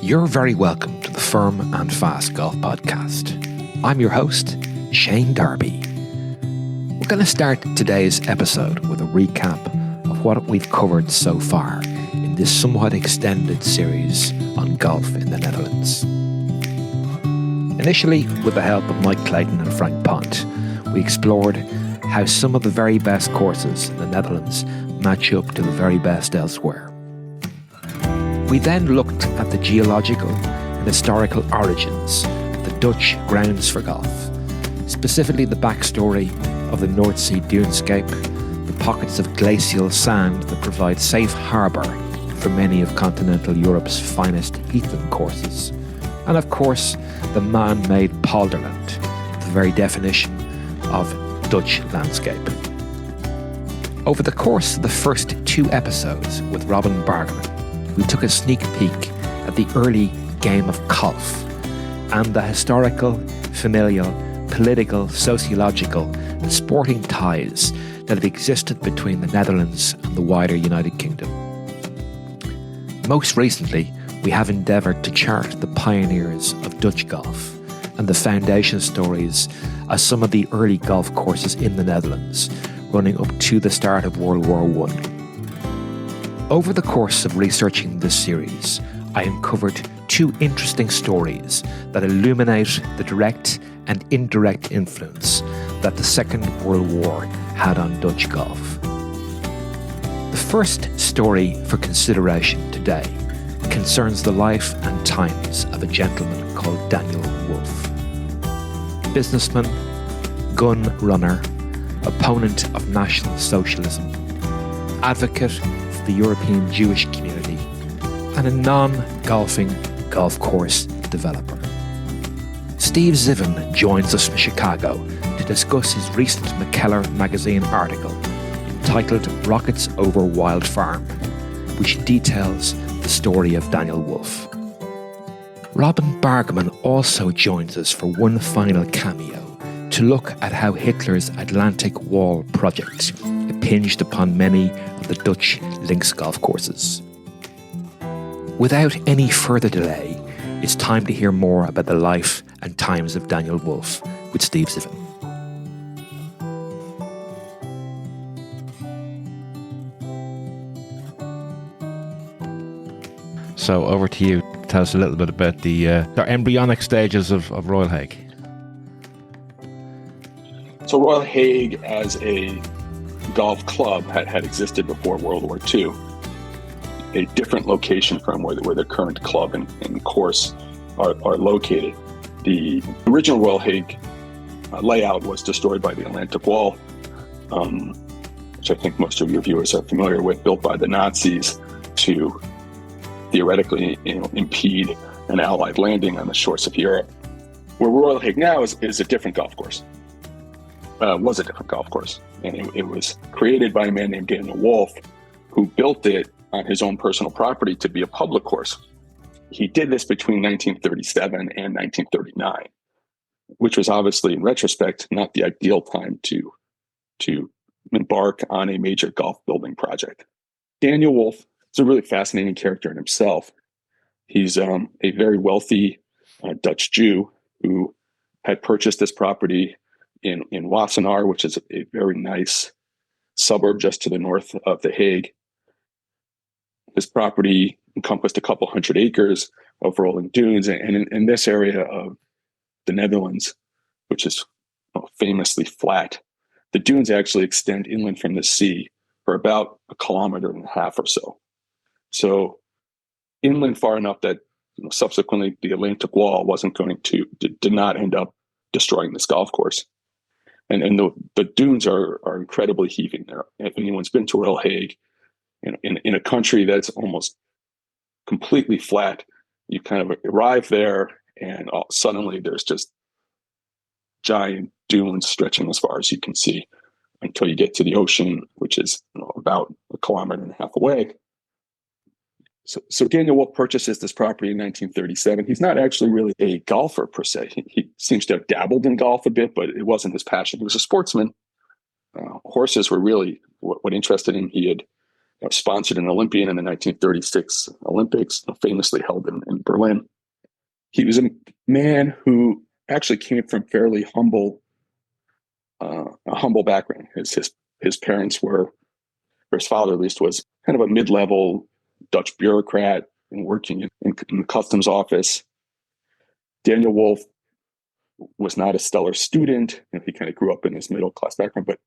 You're very welcome to the Firm and Fast Golf Podcast. I'm your host, Shane Darby. We're going to start today's episode with a recap of what we've covered so far in this somewhat extended series on golf in the Netherlands. Initially, with the help of Mike Clayton and Frank Pont, we explored how some of the very best courses in the Netherlands match up to the very best elsewhere. We then looked at the geological and historical origins of the Dutch grounds for golf, specifically the backstory of the North Sea dunescape, the pockets of glacial sand that provide safe harbour for many of continental Europe's finest heathland courses, and of course the man-made polderland, the very definition of Dutch landscape. Over the course of the first two episodes with Robin Bargmann, we took a sneak peek at the early game of golf and the historical, familial, political, sociological and sporting ties that have existed between the Netherlands and the wider United Kingdom. Most recently, we have endeavoured to chart the pioneers of Dutch golf and the foundation stories of some of the early golf courses in the Netherlands, running up to the start of World War I. Over the course of researching this series, I uncovered two interesting stories that illuminate the direct and indirect influence that the Second World War had on Dutch golf. The first story for consideration today concerns the life and times of a gentleman called Daniel Wolff. Businessman, gun runner, opponent of National Socialism, advocate for the European Jewish community, and a non-golfing golf course developer. Steve Zivin joins us from Chicago to discuss his recent McKellar magazine article entitled Rockets Over Wild Farm, which details the story of Daniel Wolff. Robin Bargmann also joins us for one final cameo to look at how Hitler's Atlantic Wall project impinged upon many of the Dutch links golf courses. Without any further delay, it's time to hear more about the life and times of Daniel Wolff with Steve Zivin. So over to you. Tell us a little bit about the embryonic stages of Royal Hague. So Royal Hague as a golf club had existed before World War II. A different location from where the current club and course are located. The original Royal Hague layout was destroyed by the Atlantic Wall, which I think most of your viewers are familiar with, built by the Nazis to theoretically impede an Allied landing on the shores of Europe. Where Royal Hague now is a different golf course. Was a different golf course. And it was created by a man named Daniel Wolff, who built it on his own personal property to be a public course. He did this between 1937 and 1939, which was obviously, in retrospect, not the ideal time to embark on a major golf building project. Daniel Wolff is a really fascinating character in himself. He's a very wealthy Dutch Jew who had purchased this property in Wassenaar, which is a very nice suburb just to the north of The Hague. This property encompassed a couple hundred acres of rolling dunes, and in this area of the Netherlands, which is famously flat, the dunes actually extend inland from the sea for about 1.5 kilometers or so. So inland far enough that subsequently the Atlantic Wall wasn't going did not end up destroying this golf course. And the dunes are incredibly heaving there. If anyone's been to Royal Hague, in a country that's almost completely flat, you kind of arrive there and suddenly there's just giant dunes stretching as far as you can see until you get to the ocean, which is about 1.5 kilometers away. So Daniel Wolff purchases this property in 1937. He's not actually really a golfer per se. He seems to have dabbled in golf a bit, but it wasn't his passion. He was a sportsman. Horses were really what interested him. He had sponsored an Olympian in the 1936 Olympics, famously held in Berlin. He was a man who actually came from fairly humble, a humble background. His parents were, or his father at least, was kind of a mid-level Dutch bureaucrat and working in the customs office. Daniel Wolf was not a stellar student. He kind of grew up in his middle-class background, but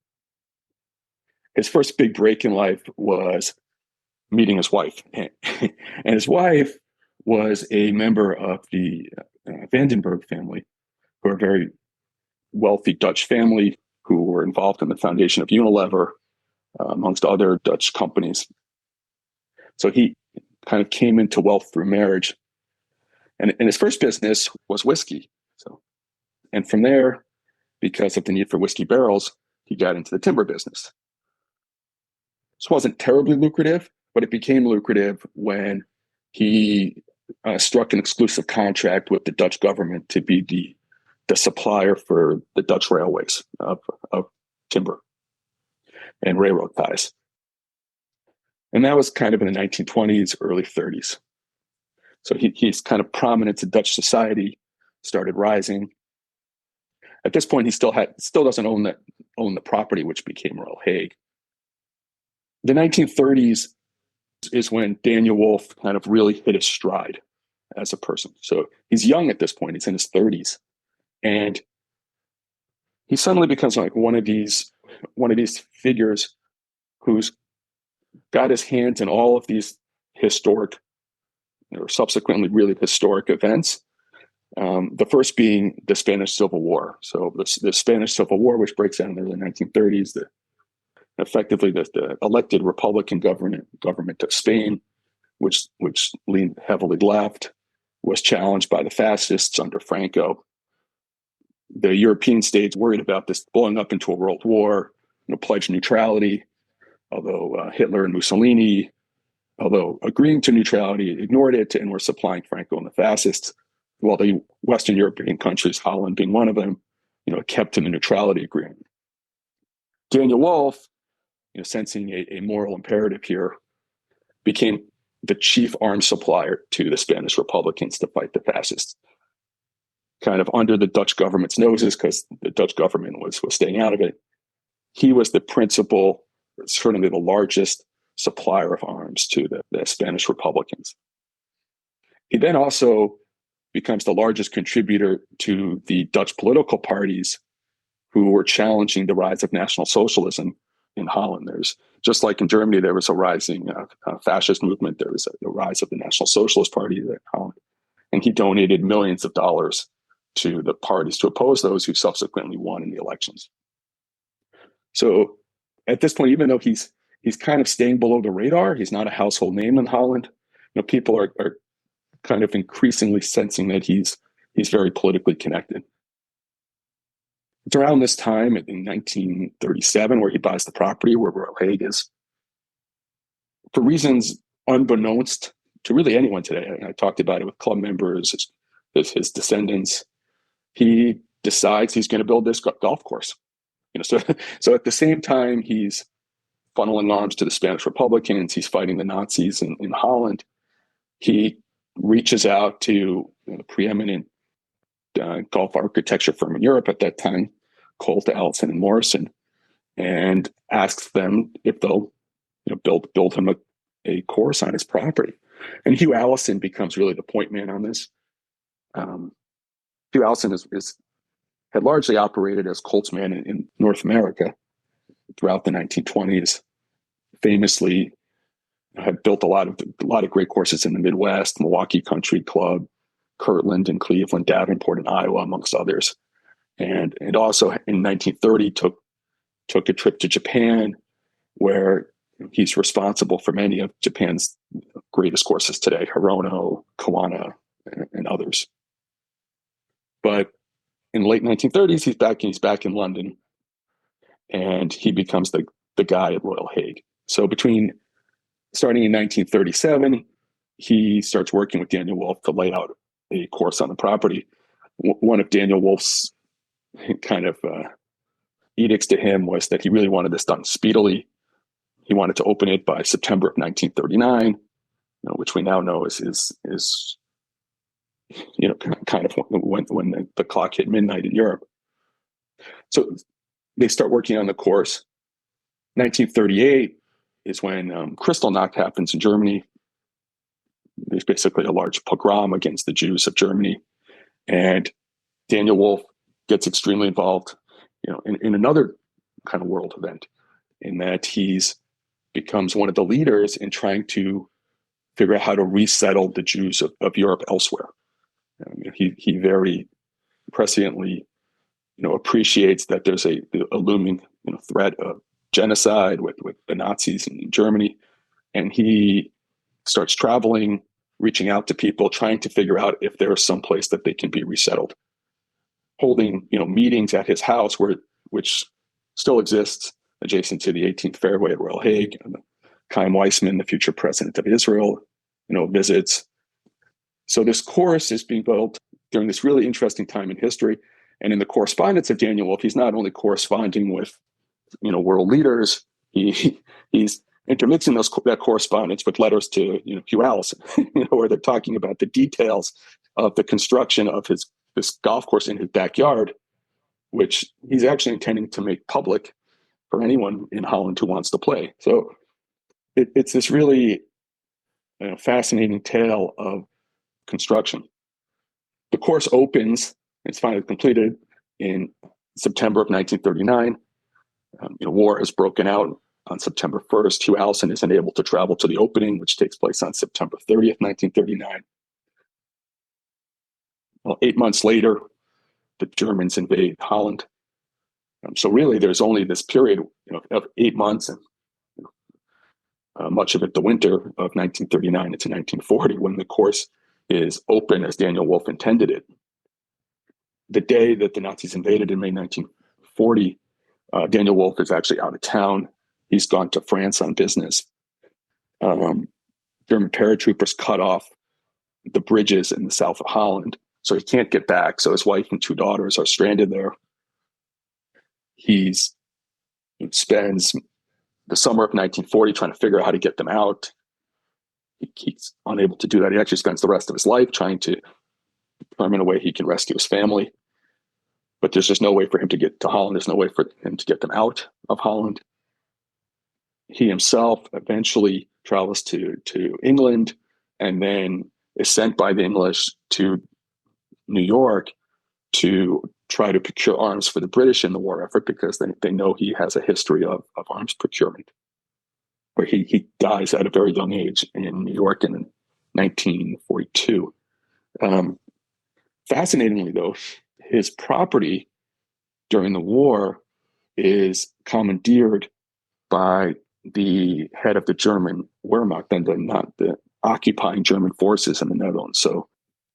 his first big break in life was meeting his wife. And his wife was a member of the Vandenberg family, who are a very wealthy Dutch family who were involved in the foundation of Unilever, amongst other Dutch companies. So he kind of came into wealth through marriage. And his first business was whiskey. And from there, because of the need for whiskey barrels, he got into the timber business. This wasn't terribly lucrative, but it became lucrative when he struck an exclusive contract with the Dutch government to be the supplier for the Dutch railways of timber and railroad ties. And that was kind of in the 1920s, early 30s. So he's kind of prominent to Dutch society, started rising. At this point, he still doesn't own the property, which became Royal Hague. The 1930s is when Daniel Wolf kind of really hit his stride as a person. So he's young at this point; he's in his 30s, and he suddenly becomes like one of these figures who's got his hands in all of these historic, or subsequently really historic events. The first being the Spanish Civil War. So the Spanish Civil War, which breaks out in the early 1930s, effectively the elected Republican government of Spain, which leaned heavily left, was challenged by the fascists under Franco. The European states worried about this blowing up into a world war, pledged neutrality, although Hitler and Mussolini, although agreeing to neutrality, ignored it and were supplying Franco and the fascists, while the Western European countries, Holland being one of them, kept to the neutrality agreement. Daniel Wolf, sensing a moral imperative here, became the chief arms supplier to the Spanish Republicans to fight the fascists, kind of under the Dutch government's noses, because the Dutch government was staying out of it. He was the principal, certainly the largest supplier of arms to the Spanish Republicans. He then also becomes the largest contributor to the Dutch political parties who were challenging the rise of National Socialism in Holland. There's, just like in Germany, there was a rising fascist movement. There was a rise of the National Socialist Party in Holland. And he donated millions of dollars to the parties to oppose those who subsequently won in the elections. So at this point, even though he's kind of staying below the radar, he's not a household name in Holland, people are kind of increasingly sensing that he's very politically connected. It's around this time in 1937 where he buys the property where Royal Hague is. For reasons unbeknownst to really anyone today, I talked about it with club members, his descendants, he decides he's going to build this golf course. So at the same time he's funneling arms to the Spanish Republicans, he's fighting the Nazis in Holland, he reaches out to the preeminent golf architecture firm in Europe at that time, Colt, Alison, and Morrison, and asks them if they'll build him a course on his property. And Hugh Alison becomes really the point man on this. Hugh Alison had largely operated as Colt's man in North America throughout the 1920s. Famously, had built a lot of great courses in the Midwest, Milwaukee Country Club, Kirtland in Cleveland, Davenport in Iowa, amongst others. And also in 1930 took a trip to Japan, where he's responsible for many of Japan's greatest courses today, Hirono, Kawana, and others. But in the late 1930s, he's back in London, and he becomes the guy at Royal Hague. So starting in 1937, he starts working with Daniel Wolf to lay out a course on the property. One of Daniel Wolf's kind of edicts to him was that he really wanted this done speedily. He wanted to open it by September of 1939, which we now know is kind of when the clock hit midnight in Europe. So they start working on the course. 1938 is when Kristallnacht happens in Germany. There's basically a large pogrom against the Jews of Germany, and Daniel Wolf gets extremely involved, in another kind of world event, in that he's becomes one of the leaders in trying to figure out how to resettle the Jews of Europe elsewhere. He very presciently, appreciates that there's a looming, threat of genocide with the Nazis in Germany, and he starts traveling, reaching out to people, trying to figure out if there's some place that they can be resettled. Holding, meetings at his house which still exists adjacent to the 18th fairway at Royal Hague. And Chaim Weizmann, the future president of Israel, visits. So this course is being built during this really interesting time in history. And in the correspondence of Daniel Wolf, he's not only corresponding with, world leaders, he's intermixing that correspondence with letters to, Hugh Alison, where they're talking about the details of the construction of this golf course in his backyard, which he's actually intending to make public for anyone in Holland who wants to play. So it's this really fascinating tale of construction. The course opens, it's finally completed in September of 1939. War has broken out on September 1st. Hugh Alison isn't able to travel to the opening, which takes place on September 30th, 1939. Well, 8 months later, the Germans invade Holland. So really, there's only this period, of 8 months, and much of it the winter of 1939 into 1940, when the course is open as Daniel Wolf intended it. The day that the Nazis invaded in May 1940, Daniel Wolf is actually out of town. He's gone to France on business. German paratroopers cut off the bridges in the south of Holland, so he can't get back. So his wife and 2 daughters are stranded there. He spends the summer of 1940 trying to figure out how to get them out. He's unable to do that. He actually spends the rest of his life trying to determine a way he can rescue his family. But there's just no way for him to get to Holland. There's no way for him to get them out of Holland. He himself eventually travels to England, and then is sent by the English to New York to try to procure arms for the British in the war effort, because they know he has a history of arms procurement, where he dies at a very young age in New York in 1942. Fascinatingly, though, his property during the war is commandeered by the head of the German Wehrmacht, and not the occupying German forces in the Netherlands. So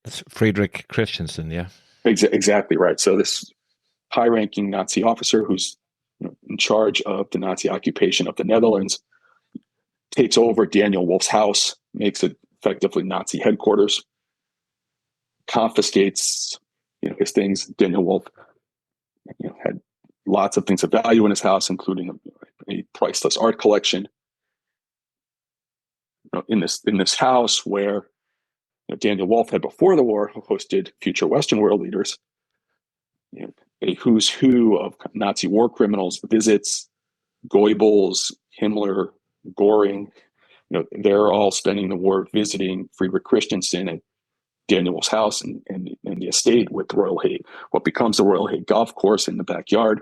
it's Friedrich Christiansen, yeah. Exactly right. So this high-ranking Nazi officer who's in charge of the Nazi occupation of the Netherlands takes over Daniel Wolf's house, makes it effectively Nazi headquarters, confiscates his things. Daniel Wolf had lots of things of value in his house, including a priceless art collection. In this house where Daniel Wolf had before the war hosted future Western world leaders, a who's who of Nazi war criminals visits. Goebbels, Himmler, Göring, they're all spending the war visiting Friedrich Christiansen at Daniel Wolf's house and the estate with Royal Hague, what becomes the Royal Hague Golf Course in the backyard.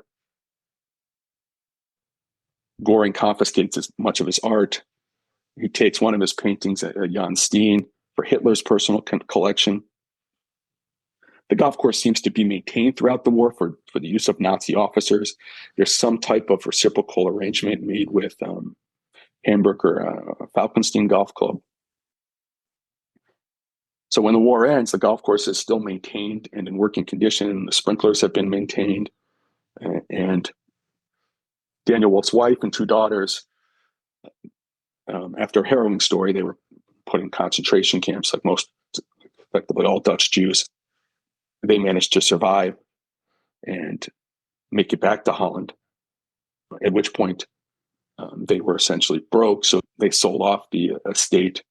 Göring confiscates much of his art. He takes one of his paintings at Jan Steen for Hitler's personal collection. The golf course seems to be maintained throughout the war for the use of Nazi officers. There's some type of reciprocal arrangement made with Hamburger Falkenstein Golf Club. So when the war ends, the golf course is still maintained and in working condition, and the sprinklers have been maintained. And Daniel Wolf's wife and 2 daughters, after a harrowing story, they were put in concentration camps like most, effectively all Dutch Jews. They managed to survive and make it back to Holland, at which point They were essentially broke, so they sold off the estate,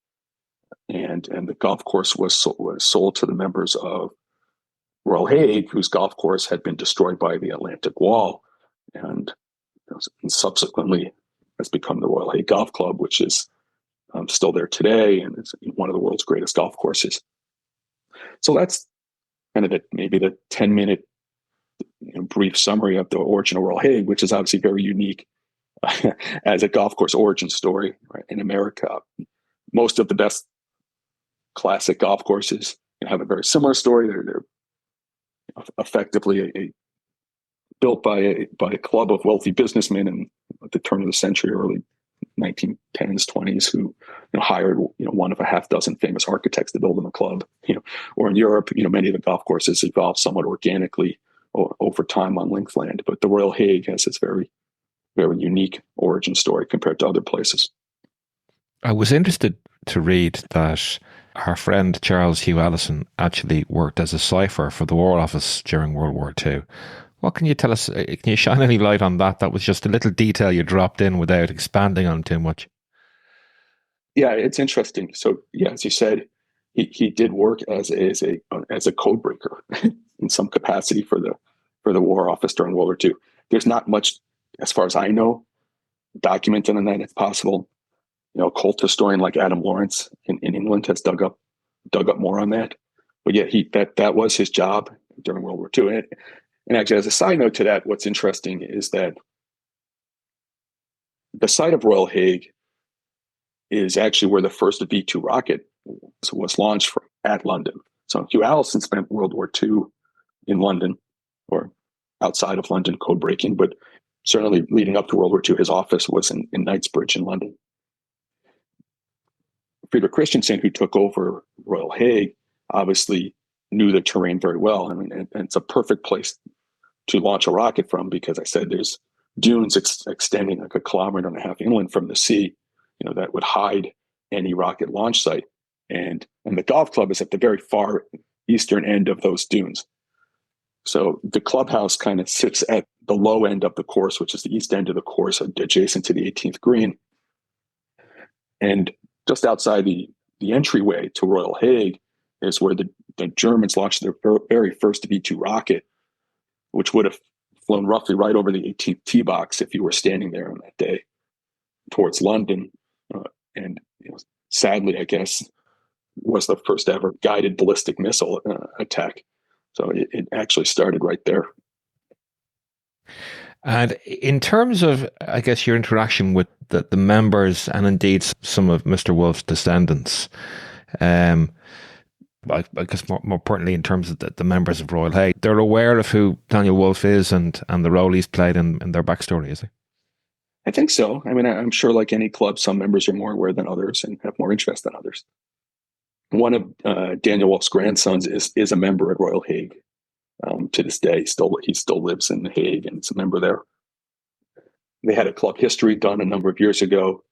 and the golf course was sold to the members of Royal Hague, whose golf course had been destroyed by the Atlantic Wall, and subsequently has become the Royal Hague Golf Club, which is still there today, and it's one of the world's greatest golf courses. So that's kind of maybe the 10-minute brief summary of the origin of Royal Hague, which is obviously very unique as a golf course origin story, right? In America. Most of the best classic golf courses have a very similar story. They're effectively built by a club of wealthy businessmen at the turn of the century, early 1910s, 20s, who hired one of a half dozen famous architects to build them a club. Or in Europe, many of the golf courses evolved somewhat organically over time on linked land, but the Royal Hague has this very, very unique origin story compared to other places. I was interested to read that our friend Charles Hugh Alison actually worked as a cipher for the War Office during World War II. What can you tell us? Can you shine any light on that? That was just a little detail you dropped in without expanding on too much. Yeah, it's interesting. So, yeah, as you said, he did work as a code breaker in some capacity for the War Office during World War II. There's not much, as far as I know, documented on that. It's possible, a cult historian like Adam Lawrence in England has dug up more on that. But yeah, that was his job during World War II. And actually, as a side note to that, what's interesting is that the site of Royal Hague is actually where the first V2 rocket was launched from, at London. So Hugh Alison spent World War II in London, or outside of London, code breaking, but certainly leading up to World War II, his office was in Knightsbridge in London. Friedrich Christensen, who took over Royal Hague, obviously knew the terrain very well. I mean, and it's a perfect place to launch a rocket from, because I said there's dunes extending like 1.5 kilometers inland from the sea, that would hide any rocket launch site. And the golf club is at the very far eastern end of those dunes. So the clubhouse kind of sits at the low end of the course, which is the east end of the course, adjacent to the 18th green. And just outside the entryway to Royal Hague is where the Germans launched their very first V2 rocket, which would have flown roughly right over the 18th tee box if you were standing there on that day towards London. And sadly, I guess, was the first ever guided ballistic missile attack. So it actually started right there. And in terms of, I guess, your interaction with the members and indeed some of Mr. Wolf's descendants, I guess more importantly in terms of the members of Royal Hague, they're aware of who Daniel Wolf is and the role he's played in their backstory, is he? I think so. I mean, I'm sure like any club, some members are more aware than others and have more interest than others. One of Daniel Wolf's grandsons is a member at Royal Hague to this day. He still lives in The Hague and is a member there. They had a club history done a number of years ago.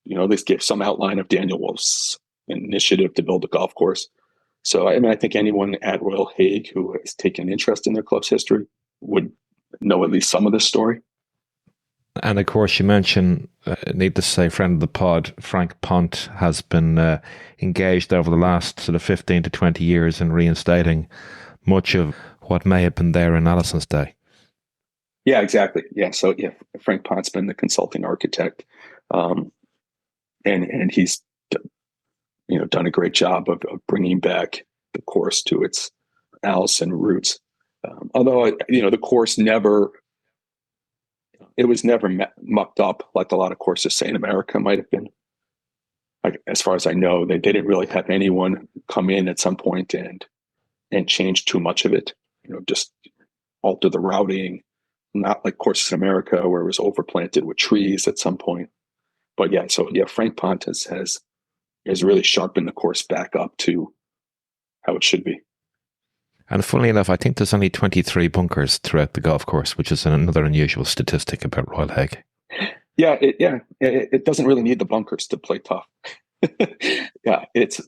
This gave some outline of Daniel Wolf's initiative to build a golf course. So, I mean, I think anyone at Royal Hague who has taken an interest in their club's history would know at least some of this story. And of course, you mentioned, needless to say, friend of the pod, Frank Pont, has been engaged over the last sort of 15 to 20 years in reinstating much of what may have been there in Alison's day. Yeah, exactly. Yeah, so yeah, Frank Pont's been the consulting architect, and he's done a great job of bringing back the course to its Alison roots. Although the course was never mucked up like a lot of courses, say in America, might have been. As far as I know, they didn't really have anyone come in at some point and change too much of it. Just alter the routing. Not like courses in America where it was overplanted with trees at some point. But yeah, so yeah, Frank Pont has really sharpened the course back up to how it should be. And funnily enough, I think there's only 23 bunkers throughout the golf course, which is another unusual statistic about Royal Hague. Yeah, it doesn't really need the bunkers to play tough. Yeah, it's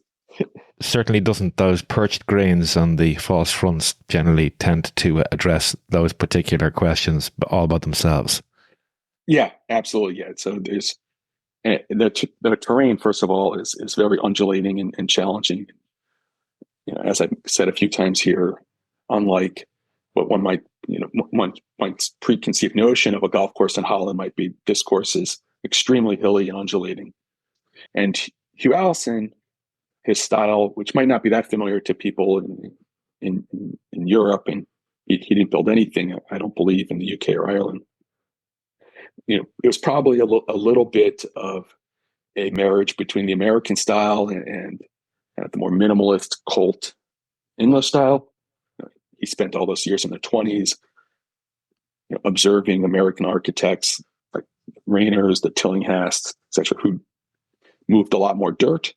certainly doesn't. Those perched greens on the false fronts generally tend to address those particular questions all by themselves. Yeah, absolutely. Yeah. So there's the terrain, first of all, is very undulating and challenging. As I've said a few times here, unlike what one might, one's preconceived notion of a golf course in Holland might be, this course is extremely hilly and undulating. And Hugh Allison, his style, which might not be that familiar to people in Europe, and he didn't build anything, I don't believe, in the UK or Ireland. It was probably a little bit of a marriage between the American style and the more minimalist Colt English style. He spent all those years in the 20s observing American architects like Rayners, the Tillinghast, etc., who moved a lot more dirt,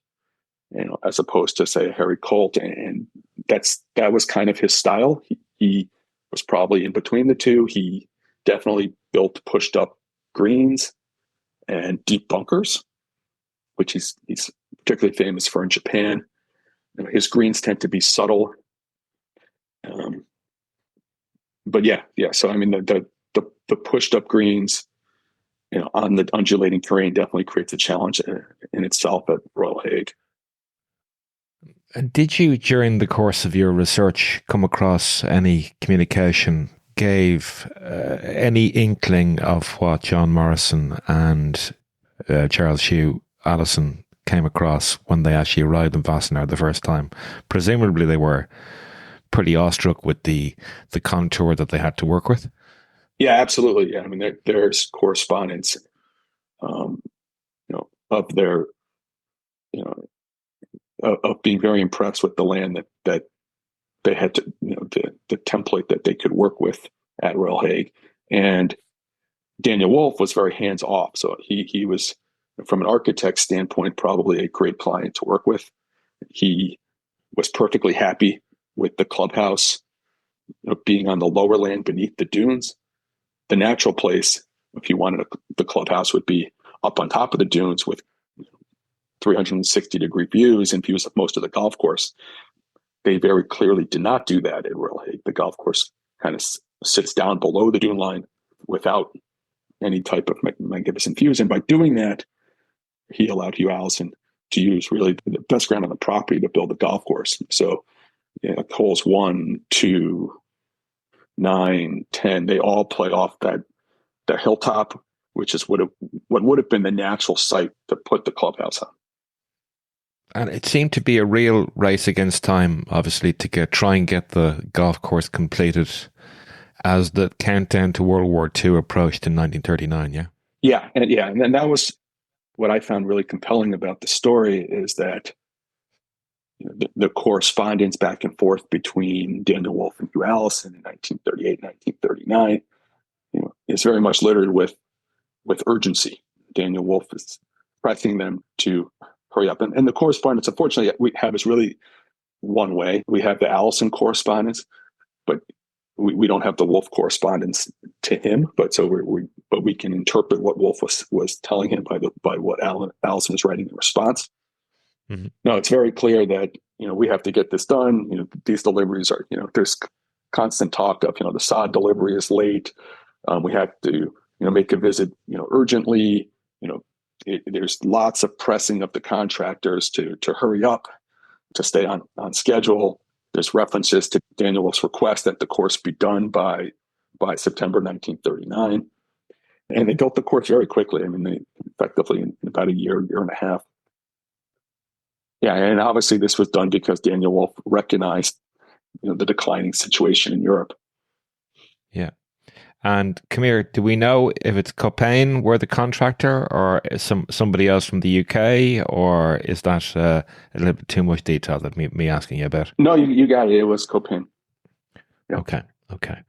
as opposed to, say, Harry Colt. And that was kind of his style. He was probably in between the two. He definitely built pushed up greens and deep bunkers, which he's particularly famous for in Japan. His greens tend to be subtle. But yeah. So I mean, the pushed up greens, on the undulating terrain definitely creates a challenge in itself at Royal Hague. Did you, during the course of your research, come across any communication gave any inkling of what John Morrison and Charles Hugh Alison came across when they actually arrived in Wassenaar the first time? Presumably they were pretty awestruck with the contour that they had to work with. Yeah, absolutely. Yeah, I mean, there's correspondence, of their, of being very impressed with the land that they had to, the template that they could work with at Royal Hague. And Daniel Wolf was very hands off, so he was, from an architect standpoint, probably a great client to work with. He was perfectly happy with the clubhouse, being on the lower land beneath the dunes. The natural place, if you wanted the clubhouse, would be up on top of the dunes with 360-degree views and views of most of the golf course. They very clearly did not do that at Royal Hague. The golf course kind of sits down below the dune line without any type of magnificent views. And by doing that, he allowed Hugh Allison to use really the best ground on the property to build the golf course. So holes 1, 2, 9, 10, they all play off that hilltop, which is what would have been the natural site to put the clubhouse on. And it seemed to be a real race against time, obviously, to try and get the golf course completed as the countdown to World War II approached in 1939. Yeah. And then that was what I found really compelling about the story, is that the correspondence back and forth between Daniel Wolf and Hugh Allison in 1938, 1939, is very much littered with urgency. Daniel Wolf is pressing them to hurry up. And the correspondence, unfortunately, we have is really one way. We have the Allison correspondence, but we don't have the Wolf correspondence to him. But so we can interpret what Wolf was telling him by what Allison is writing in response. Mm-hmm. No, it's very clear that we have to get this done. These deliveries are, there's constant talk of the sod delivery is late. We have to make a visit urgently. There's lots of pressing of the contractors to hurry up, to stay on schedule. There's references to Daniel Wolf's request that the course be done by September 1939. And they built the course very quickly. I mean, they effectively in about a year and a half. Yeah, and obviously this was done because Daniel Wolf recognized the declining situation in Europe. Yeah. And come here, do we know if it's Copain were the contractor, or is somebody else from the UK, or is that a little bit too much detail that me asking you about? No, you got it. It was Copain. Yeah. Okay.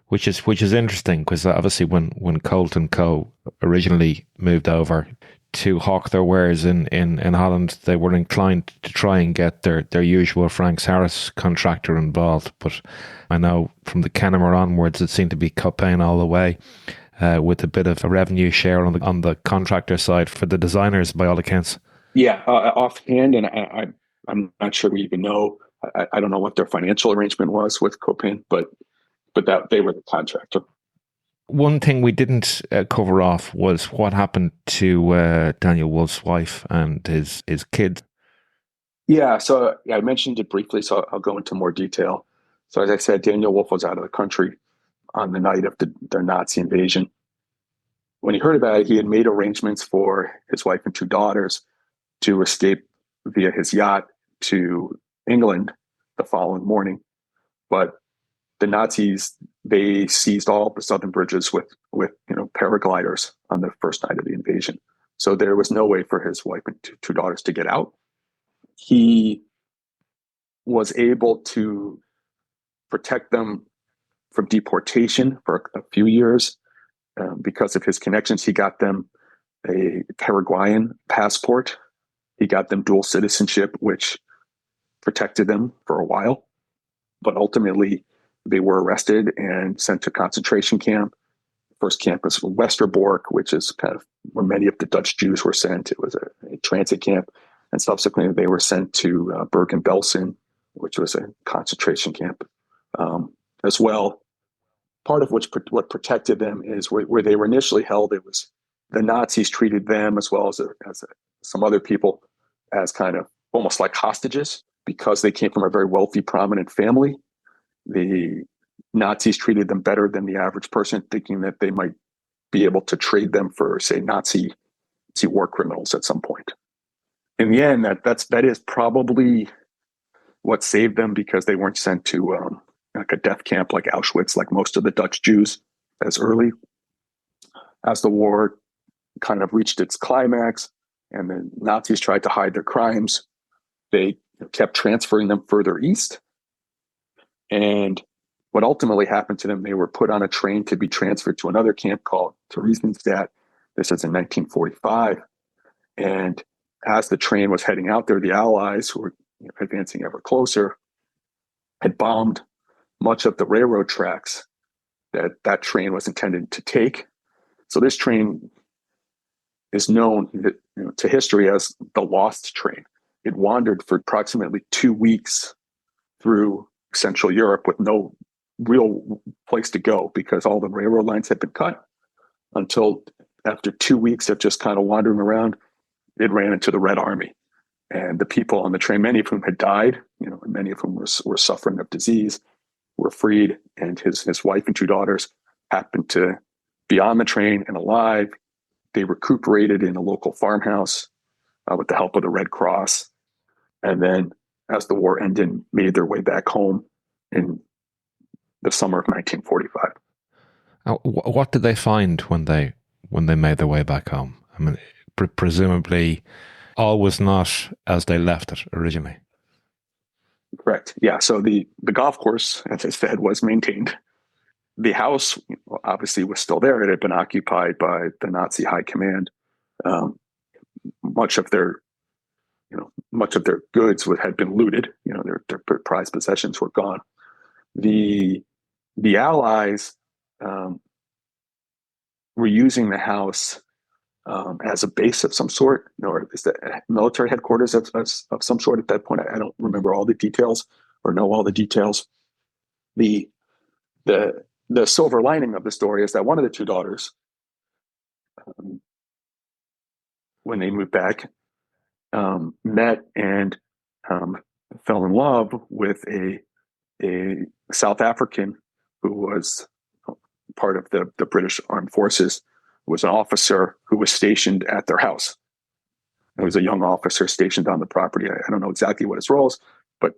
Which is interesting, because obviously when Colt and Co. originally moved over to hawk their wares in Holland, they were inclined to try and get their usual Franks Harris contractor involved. But I know from the Kennemer onwards, it seemed to be Copain all the way, with a bit of a revenue share on the contractor side for the designers, by all accounts. Yeah, offhand, and I'm not sure we even know. I don't know what their financial arrangement was with Copain, but that they were the contractor. One thing we didn't cover off was what happened to Daniel Wolf's wife and his kids. Yeah, so I mentioned it briefly, so I'll go into more detail. So as I said, Daniel Wolf was out of the country on the night of their Nazi invasion. When he heard about it, he had made arrangements for his wife and two daughters to escape via his yacht to England the following morning. But the Nazis, they seized all the southern bridges with paragliders on the first night of the invasion. So there was no way for his wife and two daughters to get out. He was able to protect them from deportation for a few years. Because of his connections, he got them a Paraguayan passport. He got them dual citizenship, which protected them for a while. But ultimately, they were arrested and sent to concentration camp. First camp was Westerbork, which is kind of where many of the Dutch Jews were sent. It was a transit camp. And subsequently, they were sent to Bergen-Belsen, which was a concentration camp as well. Part of what protected them is where they were initially held. It was the Nazis treated them as well as some other people as kind of almost like hostages because they came from a very wealthy, prominent family. The Nazis treated them better than the average person, thinking that they might be able to trade them for, say, Nazi war criminals at some point. In the end, that is probably what saved them because they weren't sent to like a death camp like Auschwitz, like most of the Dutch Jews as early. As the war kind of reached its climax and the Nazis tried to hide their crimes, they kept transferring them further east. And what ultimately happened to them, they were put on a train to be transferred to another camp called Theresienstadt. This is in 1945. And as the train was heading out there, the Allies, who were advancing ever closer, had bombed much of the railroad tracks that train was intended to take. So this train is known to history as the lost train. It wandered for approximately 2 weeks through Central Europe with no real place to go because all the railroad lines had been cut until after 2 weeks of just kind of wandering around, it ran into the Red Army. And the people on the train, many of whom had died, and many of whom were suffering of disease, were freed. And his wife and two daughters happened to be on the train and alive. They recuperated in a local farmhouse with the help of the Red Cross. And then as the war ended, made their way back home in the summer of 1945. What did they find when they made their way back home? I mean, presumably all was not as they left it originally. Correct. Yeah. So the golf course, as I said, was maintained. The house obviously was still there. It had been occupied by the Nazi high command. Much of their goods had been looted. Their prized possessions were gone. The Allies were using the house as a base of some sort, or is that military headquarters of some sort at that point. I don't remember all the details or know all the details. The silver lining of the story is that one of the two daughters, when they moved back, met and fell in love with a South African who was part of the British Armed Forces, was an officer who was stationed at their house. It was a young officer stationed on the property. I don't know exactly what his role is, but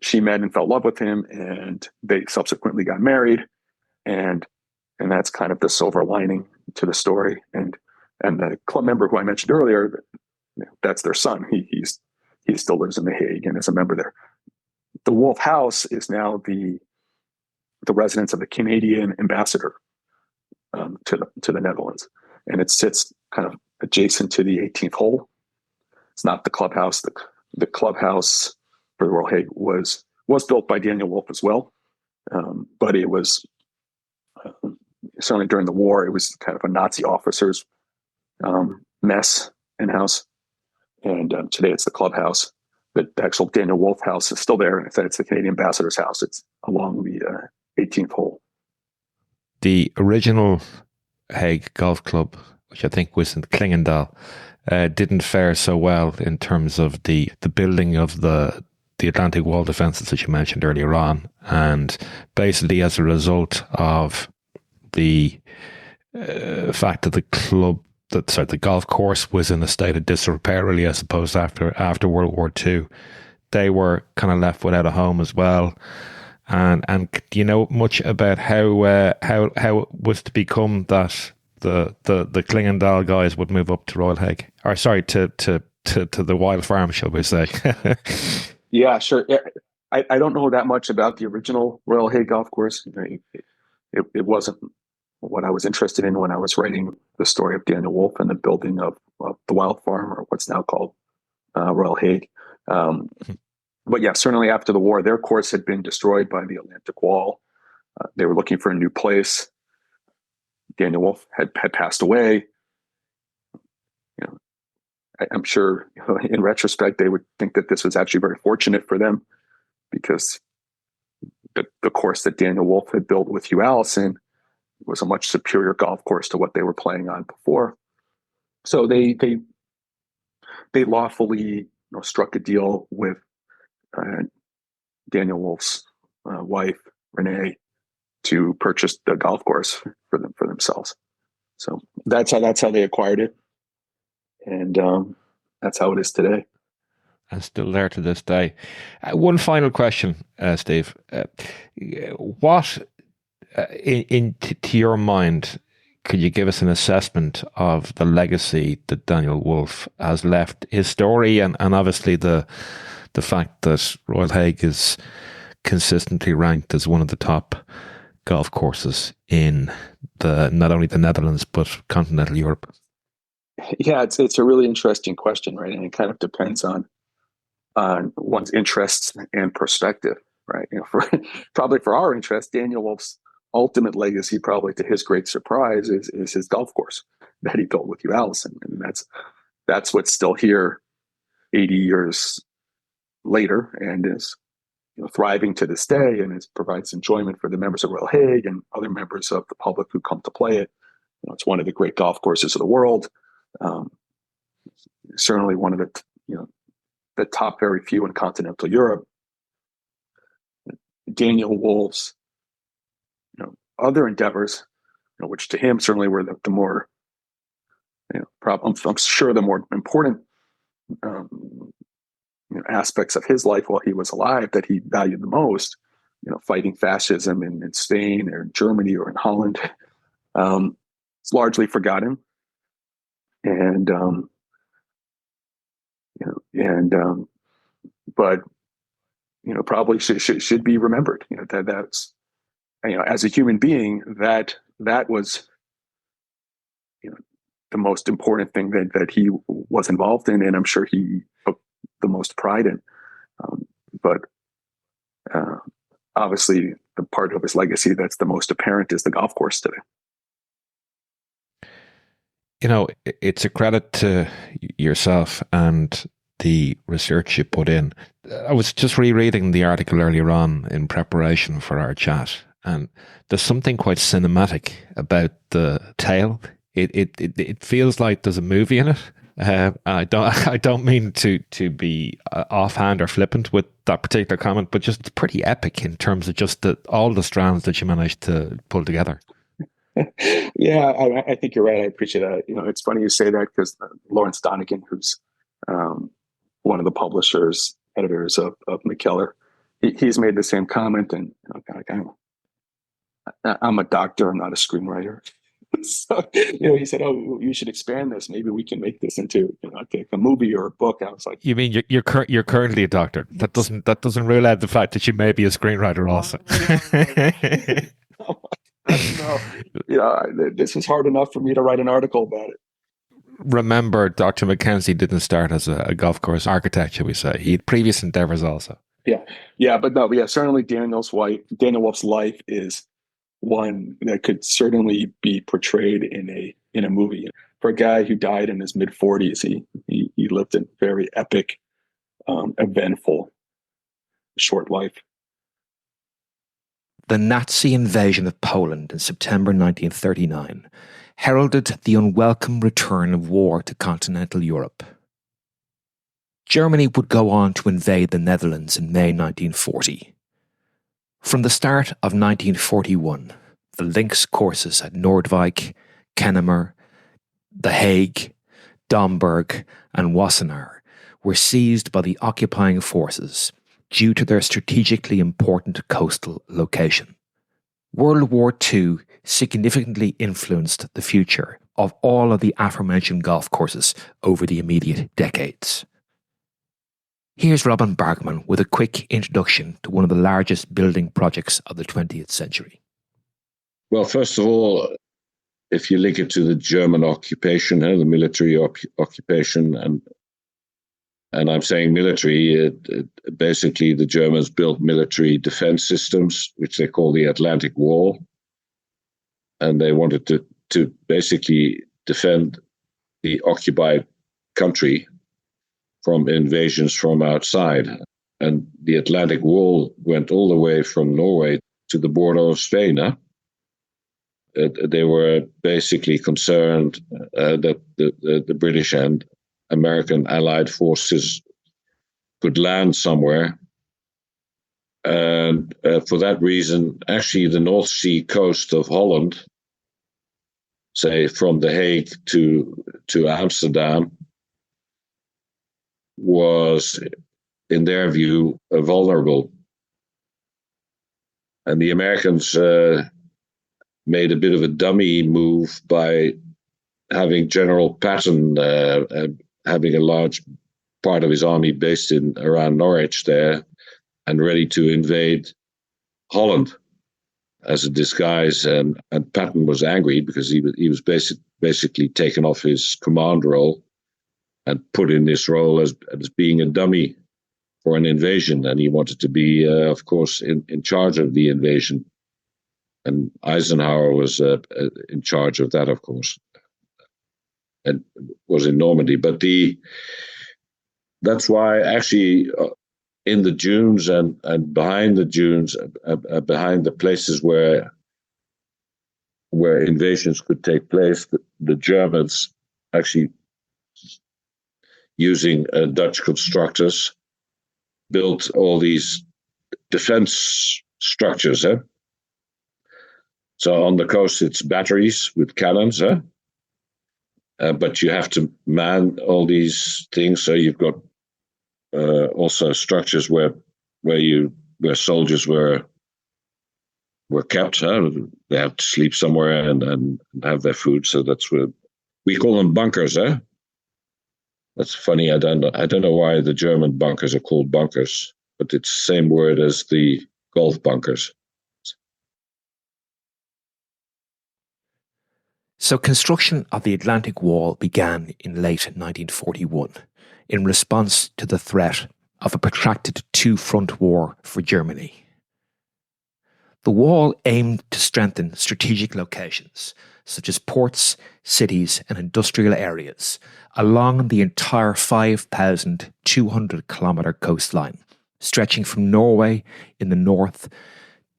she met and fell in love with him, and they subsequently got married. And that's kind of the silver lining to the story. And the club member who I mentioned earlier, that's their son. He still lives in The Hague and is a member there. The Wolf House is now the residence of the Canadian ambassador to the Netherlands, and it sits kind of adjacent to the 18th hole. It's not the clubhouse. The clubhouse for the Royal Hague was built by Daniel Wolf as well, but it was certainly during the war. It was kind of a Nazi officer's mess and house, and today it's the clubhouse. But the actual Daniel Wolf house is still there, and it's the Canadian ambassador's house. It's along the 18th hole. the original Hague Golf Club, which I think was in Klingendal, didn't fare so well in terms of the building of the Atlantic Wall defences that you mentioned earlier on. And basically as a result of the fact that the golf course was in a state of disrepair, really, I suppose, after World War II, they were kind of left without a home as well. And do you know much about how it was to become that the Klingendal guys would move up to Royal Hague, or sorry, to the Wild Farm, shall we say? Yeah, sure. I don't know that much about the original Royal Hague golf course. It wasn't what I was interested in when I was writing the story of Daniel Wolfe and the building of the Wild Farm, or what's now called Royal Hague. But yeah, certainly after the war, their course had been destroyed by the Atlantic Wall. They were looking for a new place. Daniel Wolfe had passed away. I'm sure, in retrospect, they would think that this was actually very fortunate for them, because the course that Daniel Wolfe had built with Hugh Alison was a much superior golf course to what they were playing on before. So they lawfully struck a deal with Daniel Wolfe's wife, Renee, to purchase the golf course for themselves. So that's how they acquired it, and that's how it is today. And still there to this day. One final question, Steve. What, to your mind, could you give us an assessment of the legacy that Daniel Wolfe has left? His story, and obviously the fact that Royal Hague is consistently ranked as one of the top golf courses in not only the Netherlands but continental Europe. Yeah, it's a really interesting question, right? And it kind of depends on one's interests and perspective, right? Probably for our interest, Daniel Wolfe's ultimate legacy, probably to his great surprise, is his golf course that he built with Hugh Alison, and that's what's still here 80 years later, and is thriving to this day, and it provides enjoyment for the members of Royal Hague and other members of the public who come to play it. It's one of the great golf courses of the world. Certainly one of the top very few in continental Europe. Daniel Wolfe's other endeavors, which to him certainly were the more I'm sure the more important aspects of his life while he was alive, that he valued the most, fighting fascism in Spain or in Germany or in Holland, it's largely forgotten, and but probably should be remembered. That's as a human being, that was the most important thing that he was involved in, and I'm sure he took the most pride in. But obviously, the part of his legacy that's the most apparent is the golf course today. It's a credit to yourself and the research you put in. I was just rereading the article earlier on in preparation for our chat, and there's something quite cinematic about the tale. It feels like there's a movie in it. I don't mean to be offhand or flippant with that particular comment, but just it's pretty epic in terms of just all the strands that you managed to pull together. Yeah, I think you're right. I appreciate that. It's funny you say that, because Lawrence Donegan, who's one of the publishers, editors of McKellar, he's made the same comment. And I'm a doctor, I'm not a screenwriter. So he said, "Oh, you should expand this. Maybe we can make this into a movie or a book." I was like, "You mean you're currently a doctor? That doesn't rule out the fact that you may be a screenwriter also." No, this was hard enough for me to write an article about it. Remember, Dr. Mackenzie didn't start as a golf course architect, shall we say? He had previous endeavors also. Yeah, but no, certainly Daniel Wolfe's life is one that could certainly be portrayed in a movie. For a guy who died in his mid-40s, he lived a very epic, eventful, short life. the Nazi invasion of Poland in September 1939 heralded the unwelcome return of war to continental Europe. Germany would go on to invade the Netherlands in May 1940. From the start of 1941, the links courses at Noordwijk, Kennemer, The Hague, Domburg and Wassenaar were seized by the occupying forces due to their strategically important coastal location. World War II significantly influenced the future of all of the aforementioned golf courses over the immediate decades. Here's Robin Bargmann with a quick introduction to one of the largest building projects of the 20th century. Well, first of all, if you link it to the German occupation, the military occupation, and I'm saying military, basically the Germans built military defense systems, which they call the Atlantic Wall. And they wanted to basically defend the occupied country from invasions from outside. And the Atlantic Wall went all the way from Norway to the border of Spain. They were basically concerned that the British and American allied forces could land somewhere. And for that reason, actually the North Sea coast of Holland, say from The Hague to Amsterdam, was, in their view, vulnerable. And the Americans made a bit of a dummy move by having General Patton having a large part of his army based around Norwich there and ready to invade Holland as a disguise. And Patton was angry because he was basically taken off his command role and put in this role as being a dummy for an invasion. And he wanted to be, of course, in charge of the invasion. And Eisenhower was in charge of that, of course, and was in Normandy. But that's why actually in the dunes and behind the dunes, behind the places where invasions could take place, the Germans actually, using Dutch constructors, built all these defense structures. So on the coast, it's batteries with cannons, but you have to man all these things. So you've got also structures where soldiers were kept. They have to sleep somewhere and have their food. So that's where we call them bunkers. That's funny. I don't know why the German bunkers are called bunkers, but it's the same word as the golf bunkers. So construction of the Atlantic Wall began in late 1941 in response to the threat of a protracted two-front war for Germany. The wall aimed to strengthen strategic locations such as ports, cities and industrial areas along the entire 5,200-kilometre coastline, stretching from Norway in the north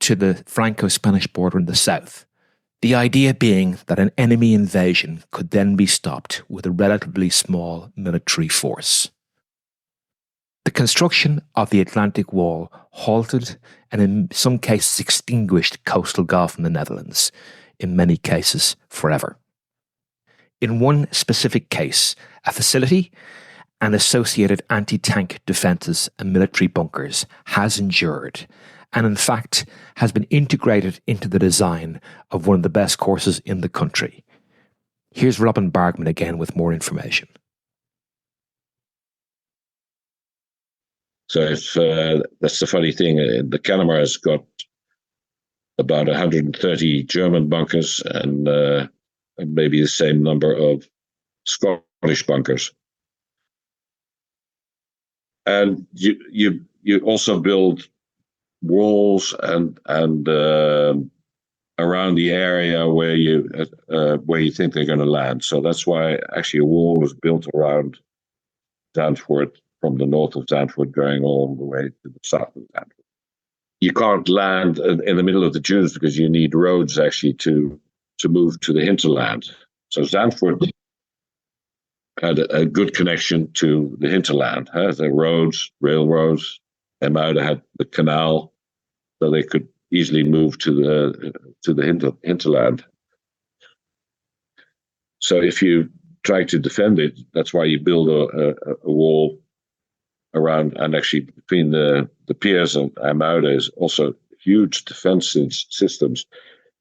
to the Franco-Spanish border in the south. The idea being that an enemy invasion could then be stopped with a relatively small military force. The construction of the Atlantic Wall halted and in some cases extinguished coastal golf in the Netherlands, in many cases forever. In one specific case, a facility and associated anti-tank defences and military bunkers has endured and in fact has been integrated into the design of one of the best courses in the country. Here's Robin Bargmann again with more information. So if that's the funny thing, the Kennemer has got about 130 German bunkers and maybe the same number of Scottish bunkers. And you also build walls and around the area where you think they're going to land. So that's why actually a wall was built around Zandvoort, from the north of Zandvoort going all the way to the south of Zandvoort. you can't land in the middle of the dunes because you need roads actually to move to the hinterland. So Zandvoort had a good connection to the hinterland. The roads, railroads. IJmuiden had the canal, so they could easily move to the hinterland. So if you try to defend it, that's why you build a wall around, and actually between the piers and IJmuiden is also huge defense systems.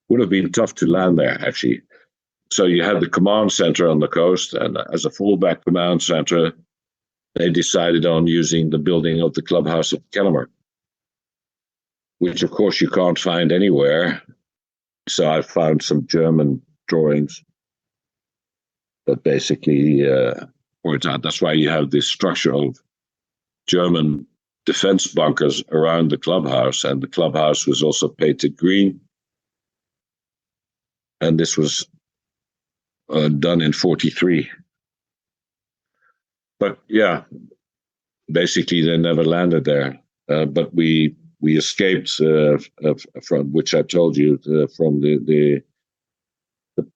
Would have been tough to land there, actually. So you had the command center on the coast, and as a fallback command center, they decided on using the building of the clubhouse at Kennemer, which of course you can't find anywhere. So I found some German drawings that basically point out that's why you have this structure of German defense bunkers around the clubhouse, and the clubhouse was also painted green. And this was done in 1943. But yeah, basically they never landed there. But we escaped from, which I told you, from the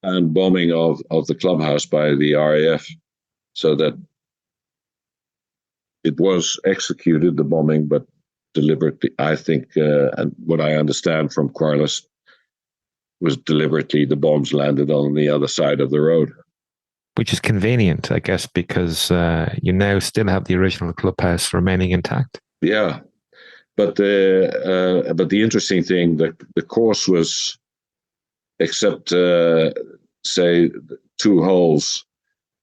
planned bombing of the clubhouse by the RAF, so that it was executed, the bombing, but deliberately, I think, and what I understand from Corliss, was deliberately the bombs landed on the other side of the road. Which is convenient, I guess, because you now still have the original clubhouse remaining intact. Yeah, but the interesting thing, the course was, except say 2 holes,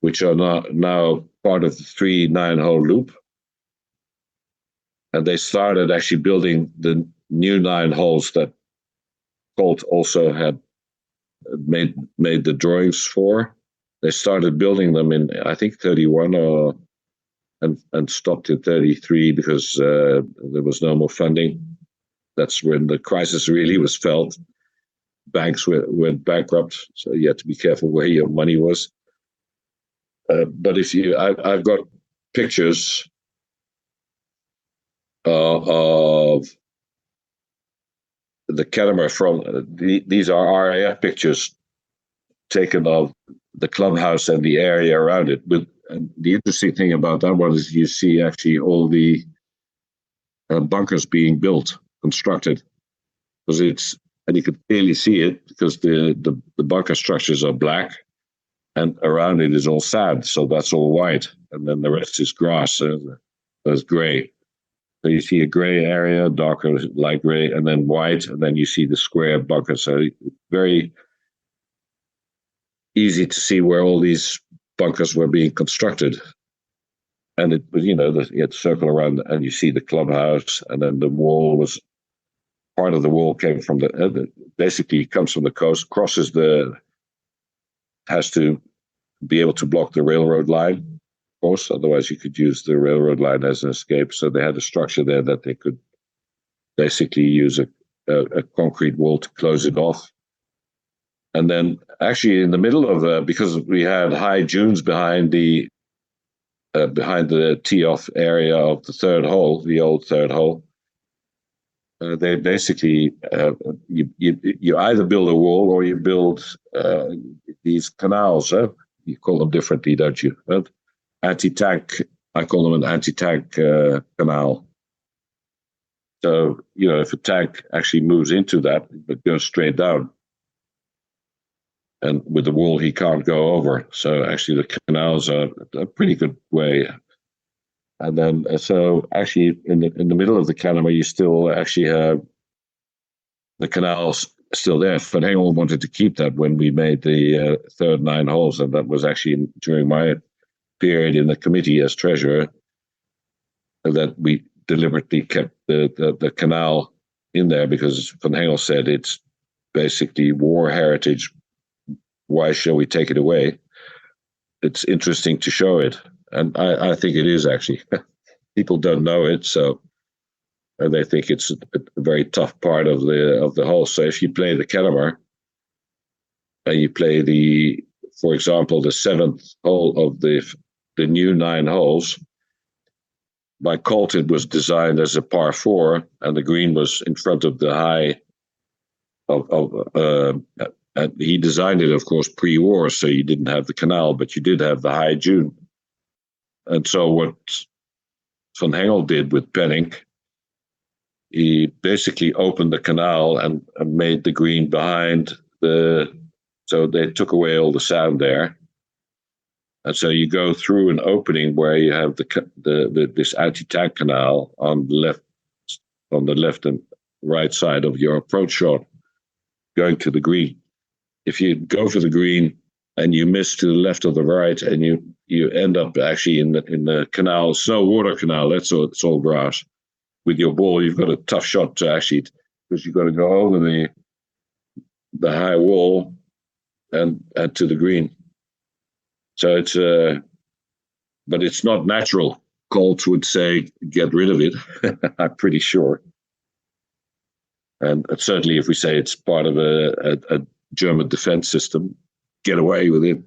which are now part of the 3 9-hole loop, and they started actually building the new 9 holes that Colt also had made the drawings for. They started building them in, I think, 31 and stopped in 33 because there was no more funding. That's when the crisis really was felt. Banks went bankrupt, so you had to be careful where your money was. But I've got pictures of the Kennemer from these are RAF pictures taken of the clubhouse and the area around it. And the interesting thing about that one is you see actually all the bunkers being built, constructed, because and you can clearly see it because the bunker structures are black, and around it is all sand, so that's all white, and then the rest is grass, so it's grey. So you see a grey area, darker, light grey, and then white, and then you see the square bunker. So it's very easy to see where all these bunkers were being constructed. And it was, you had to circle around, and you see the clubhouse, and then the wall was, part of the wall came from basically comes from the coast, has to be able to block the railroad line. Course, otherwise you could use the railroad line as an escape. So they had a structure there that they could basically use a concrete wall to close it off. And then actually in the middle of because we had high dunes behind the tee-off area of the 3rd hole, the old 3rd hole, they basically you either build a wall or you build these canals. You call them differently, don't you? Anti-tank, I call them an anti-tank canal. So, if a tank actually moves into that, it goes straight down. And with the wall, he can't go over. So actually the canals are a pretty good way. And then, so actually in the middle of the Kennemer, you still actually have the canals still there. Van Hengel wanted to keep that when we made the 3rd 9 holes. And that was actually during my period in the committee as treasurer, that we deliberately kept the canal in there because Van Hengel said it's basically war heritage. Why shall we take it away? It's interesting to show it, and I think it is actually. People don't know it, so they think it's a very tough part of the hole. So if you play the Kennemer and you play for example, the 7th hole of the new 9 holes, by Colt, it was designed as a par 4, and the green was in front of the high and he designed it, of course, pre-war, so you didn't have the canal, but you did have the high dune. And so what Van Hengel did with Penning, he basically opened the canal and made the green behind so they took away all the sand there. And so you go through an opening where you have this anti-tank canal on the left and right side of your approach shot going to the green. If you go for the green and you miss to the left or the right, and you end up actually in the canal, snow water canal, it's all grass. With your ball, you've got a tough shot to actually, because you've got to go over the high wall and to the green. So it's but it's not natural. Colt would say, get rid of it. I'm pretty sure. And certainly, if we say it's part of a German defense system, get away with it.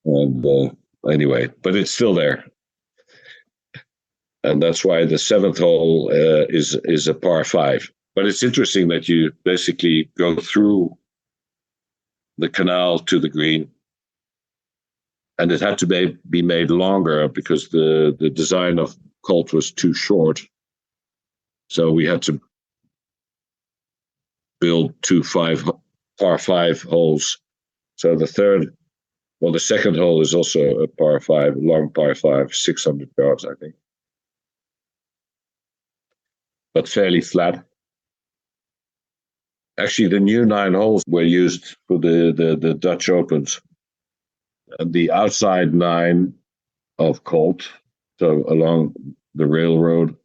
And anyway, but it's still there. And that's why the 7th hole is a par 5. But it's interesting that you basically go through the canal to the green. And it had to be made longer because the design of Colt was too short. So we had to build 2 par 5 holes. So the 2nd hole is also a par 5, long par 5, 600 yards, I think. But fairly flat. Actually, the new 9 holes were used for the Dutch Opens. And the outside 9 of Colt, so along the railroad,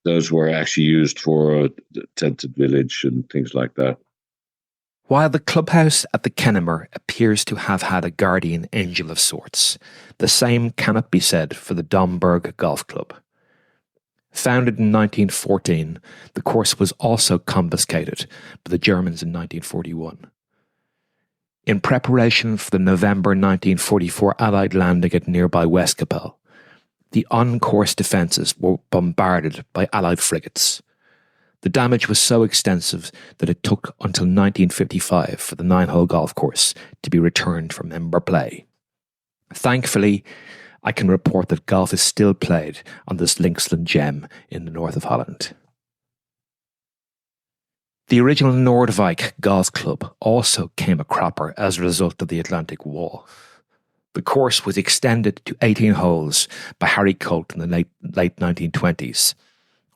those were actually used for the tented village and things like that. While the clubhouse at the Kennemer appears to have had a guardian angel of sorts, the same cannot be said for the Domburgsche Golf Club. Founded in 1914, the course was also confiscated by the Germans in 1941. In preparation for the November 1944 Allied landing at nearby Westkapelle, the on-course defences were bombarded by Allied frigates. The damage was so extensive that it took until 1955 for the 9-hole golf course to be returned for member play. Thankfully, I can report that golf is still played on this Linksland gem in the north of Holland. The original Noordwijk Golf Club also came a cropper as a result of the Atlantic Wall. The course was extended to 18 holes by Harry Colt in the late 1920s.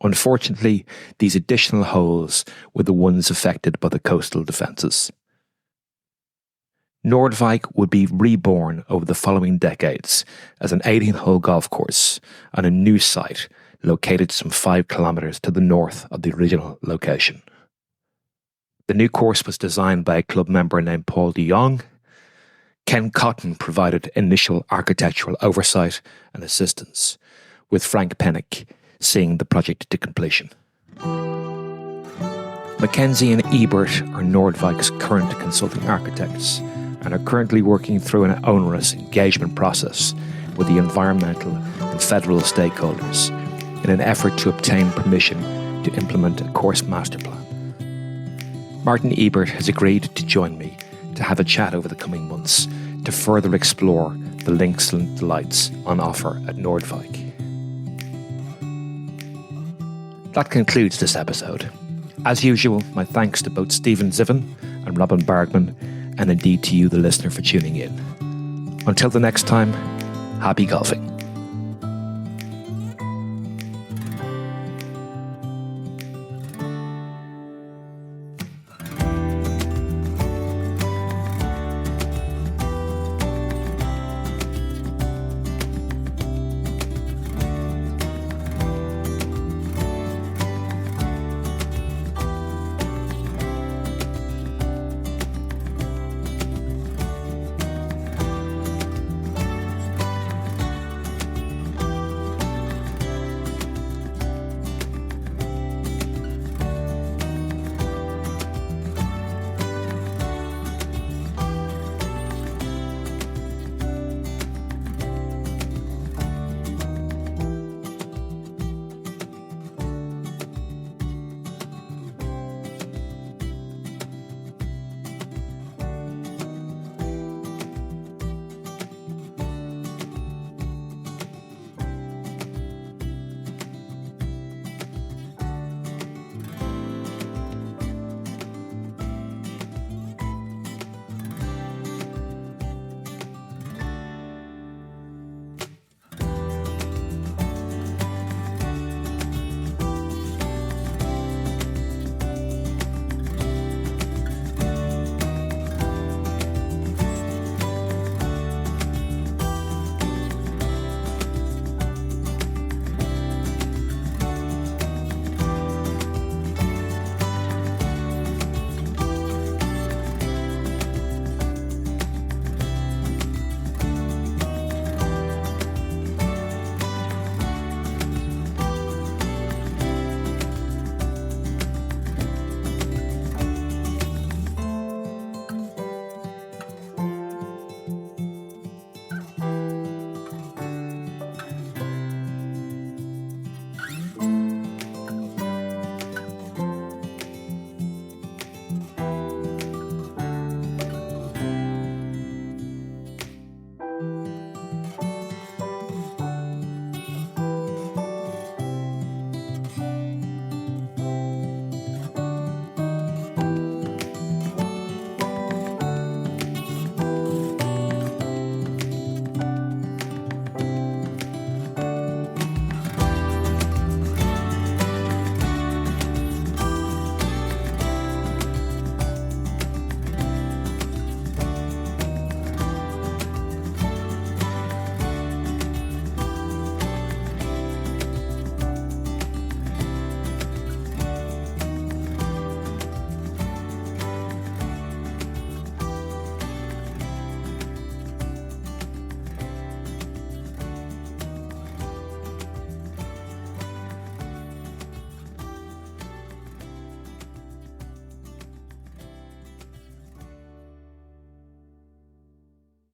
Unfortunately, these additional holes were the ones affected by the coastal defences. Noordwijk would be reborn over the following decades as an 18-hole golf course on a new site located some 5 kilometres to the north of the original location. The new course was designed by a club member named Paul de Jong. Ken Cotton provided initial architectural oversight and assistance, with Frank Pennick seeing the project to completion. Mackenzie and Ebert are Noordwijk's current consulting architects and are currently working through an onerous engagement process with the environmental and federal stakeholders in an effort to obtain permission to implement a course master plan. Martin Ebert has agreed to join me to have a chat over the coming months to further explore the Linksland delights on offer at Noordwijk. That concludes this episode. As usual, my thanks to both Stephen Zivin and Robin Bargmann, and indeed to you, the listener, for tuning in. Until the next time, happy golfing.